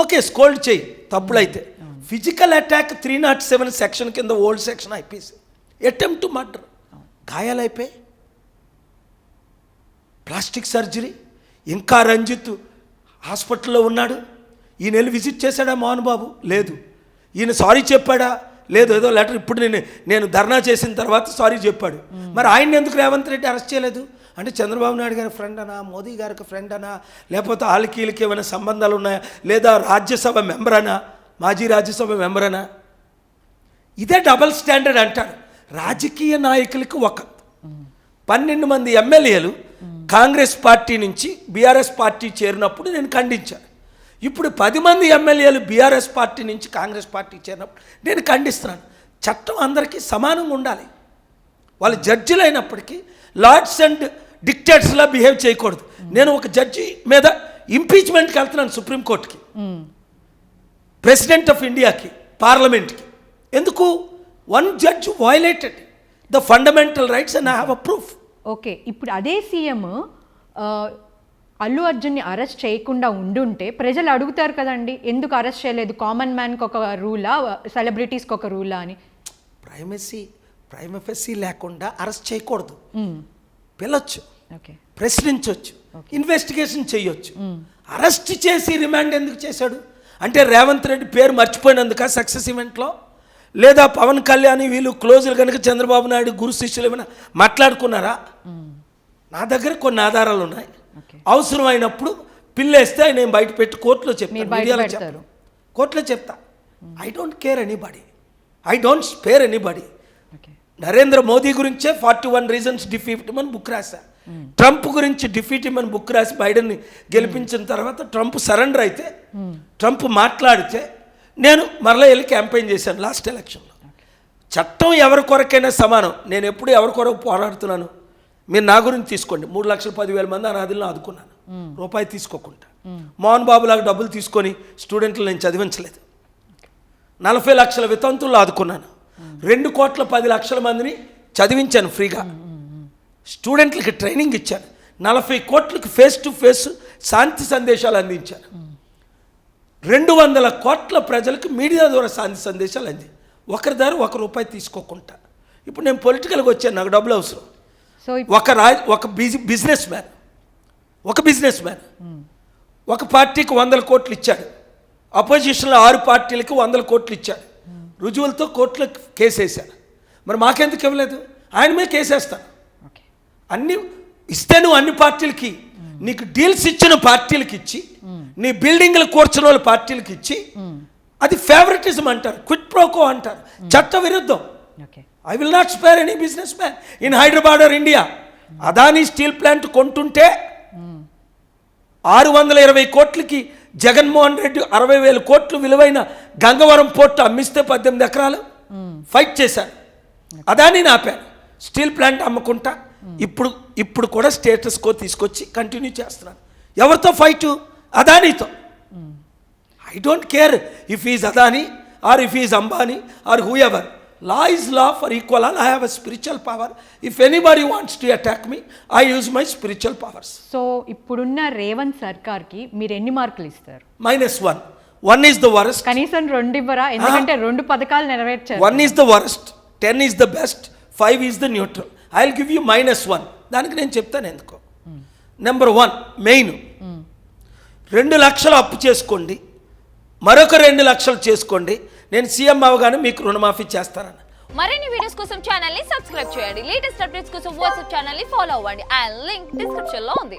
Okay scold చేయి తప్పులైతే. Physical attack 307 section కింద old section IPC. Attempt to murder, గాయాలైపోయి ప్లాస్టిక్ సర్జరీ. ఇంకా రంజిత్ హాస్పిటల్లో ఉన్నాడు. ఈయన వెళ్ళి విజిట్ చేశాడా మోహన్ బాబు? లేదు. ఈయన సారీ చెప్పాడా? లేదు. ఏదో లెటర్ ఇప్పుడు నేను ధర్నా చేసిన తర్వాత సారీ చెప్పాడు. మరి ఆయన ఎందుకు రేవంత్ రెడ్డి అరెస్ట్ చేయలేదు? అంటే చంద్రబాబు నాయుడు గారి ఫ్రెండ్ అనా, మోదీ గారికి ఫ్రెండ్ అనా, లేకపోతే వాళ్ళకి వీళ్ళకి ఏమైనా సంబంధాలు ఉన్నాయా, లేదా రాజ్యసభ మెంబర్ అనా, మాజీ రాజ్యసభ మెంబర్ అనా? ఇదే డబల్ స్టాండర్డ్ అంటారు. రాజకీయ నాయకులకి ఒక 12 మంది ఎమ్మెల్యేలు కాంగ్రెస్ పార్టీ నుంచి బీఆర్ఎస్ పార్టీ చేరినప్పుడు నేను ఖండించాను. ఇప్పుడు 10 మంది ఎమ్మెల్యేలు బీఆర్ఎస్ పార్టీ నుంచి కాంగ్రెస్ పార్టీ చేరినప్పుడు నేను ఖండిస్తున్నాను. చట్టం అందరికీ సమానంగా ఉండాలి. వాళ్ళు జడ్జిలు అయినప్పటికీ లార్డ్స్ అండ్ డిక్టేటర్స్లా బిహేవ్ చేయకూడదు. నేను ఒక జడ్జి మీద ఇంపీచ్మెంట్కి వెళ్తున్నాను సుప్రీంకోర్టుకి, ప్రెసిడెంట్ ఆఫ్ ఇండియాకి, పార్లమెంట్కి. ఎందుకు? One judge violated the fundamental rights and I have a proof. Okay, ఇప్పుడు అదే సీఎం అల్లు అర్జున్ని అరెస్ట్ చేయకుండా ఉండుంటే ప్రజలు అడుగుతారు కదండి, ఎందుకు అరెస్ట్ చేయలేదు, కామన్ మ్యాన్కి ఒక రూలా, సెలబ్రిటీస్కి ఒక రూలా అని. ప్రైమఫెసీ లేకుండా అరెస్ట్ చేయకూడదు. పిలవచ్చు, ఓకే, ప్రశ్నించవచ్చు, ఇన్వెస్టిగేషన్ చేయొచ్చు. అరెస్ట్ చేసి రిమాండ్ ఎందుకు చేశాడు అంటే రేవంత్ రెడ్డి పేరు మర్చిపోయినందుక సక్సెస్ ఈవెంట్లో, లేదా పవన్ కళ్యాణ్ వీళ్ళు క్లోజులు కనుక చంద్రబాబు నాయుడు గురు శిష్యులు ఏమైనా మాట్లాడుకున్నారా? నా దగ్గర కొన్ని ఆధారాలు ఉన్నాయి. అవసరమైనప్పుడు పిల్లేస్తే నేను బయట పెట్టి కోర్టులో చెప్తాను, మీడియాలో చెప్తాను, కోర్టులో చెప్తా. I don't care anybody, I don't spare anybody. Narendra Modi గురించే 41 రీజన్స్ డిఫీట్ అని బుక్ రాశా. ట్రంప్ గురించి డిఫీట్ ఇమ్మని బుక్ రాసి బైడెన్ని గెలిపించిన తర్వాత ట్రంప్ సరెండర్ అయితే, ట్రంప్ మాట్లాడితే నేను మరలా వెళ్ళి క్యాంపెయిన్ చేశాను లాస్ట్ ఎలక్షన్లో. చట్టం ఎవరి కొరకైనా సమానం. నేను ఎప్పుడు ఎవరి కొరకు పోరాడుతున్నాను? మీరు నా గురించి తీసుకోండి. 3,10,000 మంది అనాథులను ఆదుకున్నాను, రూపాయి తీసుకోకుండా. మోహన్ బాబులాగా డబ్బులు తీసుకొని స్టూడెంట్లు నేను చదివించలేదు. 40 లక్షల వితంతువులు ఆదుకున్నాను. 2,10,00,000 మందిని చదివించాను ఫ్రీగా. స్టూడెంట్లకి ట్రైనింగ్ ఇచ్చాను. 40 కోట్లకి ఫేస్ టు ఫేస్ శాంతి సందేశాలు అందించాను. 200 కోట్ల ప్రజలకు మీడియా ద్వారా శాంతి సందేశాలు అంది. ఒకరి ద్వారా ₹1 తీసుకోకుండా. ఇప్పుడు నేను పొలిటికల్గా వచ్చాను, నాకు డబ్బులు అవసరం. ఒక బిజినెస్ మ్యాన్ ఒక పార్టీకి 100 కోట్లు ఇచ్చాడు, అపోజిషన్లో 6 పార్టీలకి 100 కోట్లు ఇచ్చాడు. రుజువులతో కోర్టులో కేసు వేశాను. మరి మాకెందుకు ఇవ్వలేదు? ఆయన మీద కేసేస్తాను. అన్ని ఇస్తే నువ్వు అన్ని పార్టీలకి, నీకు డీల్స్ ఇచ్చిన పార్టీలకి ఇచ్చి, నీ బిల్డింగ్లు కూర్చున్న వాళ్ళ పార్టీలకి ఇచ్చి, అది ఫేవరెటిజం అంటారు, క్విట్ ప్రోకో అంటారు, చట్ట విరుద్ధం. I will not spare any businessman in Hyderabad or India. Adani steel plant కొంటుంటే 620 కోట్లకి జగన్మోహన్ రెడ్డి 60,000 కోట్లు విలువైన గంగవరం పోర్టు అమ్మిస్తే 18 ఎకరాలు ఫైట్ చేశాను. అదానీని ఆపాను, స్టీల్ ప్లాంట్ అమ్మకుంటా. ఇప్పుడు కూడా స్టేటస్ కో తీసుకొచ్చి కంటిన్యూ చేస్తున్నాను. ఎవరితో ఫైటు? అదానీతో. I don't care if is Adani or if is Ambani or whoever. Law is law for equal all. I have a spiritual power. If anybody wants to attack me, I use my spiritual powers. So, ఇప్పుడున్న రేవంత్ సర్కార్కి మీరు ఎన్ని మార్కులు ఇస్తారు? -1. 1 is the worst. కనీసం 2 ఇవ్వరా? ఎందుకంటే 2 పథకాలు నెరవేర్చారు. 1 is the worst, 10 is the best, 5 is the neutral. I'll give you -1. దానికి నేను చెప్తాను ఎందుకో. నెంబర్ 1 మెయిన్, 2 లక్షలు అప్పు చేసుకోండి, మరొక 2 లక్షలు చేసుకోండి, నేను సీఎం అవగానే మీకు రుణమాఫీ చేస్తానని. మరిన్ని వీడియోస్ కోసం ఛానల్ ని సబ్స్క్రైబ్ చేయండి. లేటెస్ట్ అప్డేట్స్ కోసం వాట్సాప్ ఛానల్ ని ఫాలో అవ్వండి. ఆ లింక్ డిస్క్రిప్షన్ లో ఉంది.